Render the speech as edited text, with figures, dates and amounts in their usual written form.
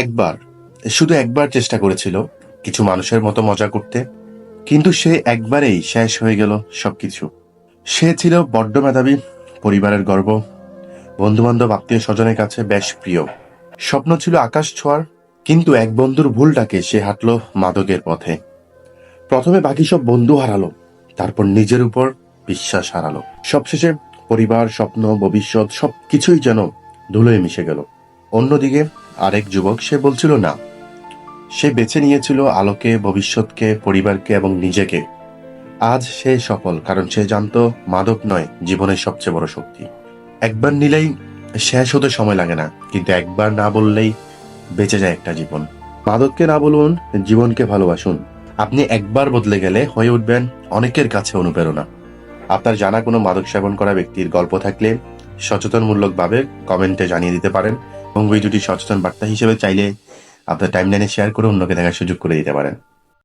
একবার, শুধু একবার চেষ্টা করেছিল কিছু মানুষের মতো মজা করতে, কিন্তু সে একবারেই শেষ হয়ে গেল সবকিছু। সে ছিল বড্ড মেধাবী, পরিবারের গর্ব, বন্ধুবান্ধব আত্মীয় স্বজনের কাছে বেশ প্রিয়। স্বপ্ন ছিল আকাশ ছোঁয়ার, কিন্তু এক বন্ধুর ভুলটাকে সে হাঁটল মাদকের পথে। প্রথমে বাকি সব বন্ধু হারালো, তারপর নিজের উপর বিশ্বাস হারালো। সবশেষে পরিবার, স্বপ্ন, ভবিষ্যৎ সবকিছুই যেন ধুলোয় মিশে গেল। অন্যদিকে আরেক যুবক, সে বলছিল না। সে বেছে নিয়েছিল আলোকে, ভবিষ্যৎকে, পরিবারকে এবং নিজেকে। আজ সে সফল, কারণ সে জানতো মাদক নয় জীবনের সবচেয়ে বড় শক্তি। একবার নিলেই শেষ হতে সময় লাগে না, কিন্তু একবার না বললেই বেঁচে যায় একটা জীবন। মাদককে না বলুন, জীবনকে ভালোবাসুন। আপনি একবার বদলে গেলে হয়ে উঠবেন অনেকের কাছে অনুপ্রেরণা। আপনার জানা কোনো মাদক সেবন করা ব্যক্তির গল্প থাকলে সচেতনমূলকভাবে কমেন্টে জানিয়ে দিতে পারেন, এবং ভিডিওটি সচেতন বার্তা হিসেবে চাইলে আপনার টাইমলাইনে শেয়ার করে অন্যকে দেখার সুযোগ করে দিতে পারেন।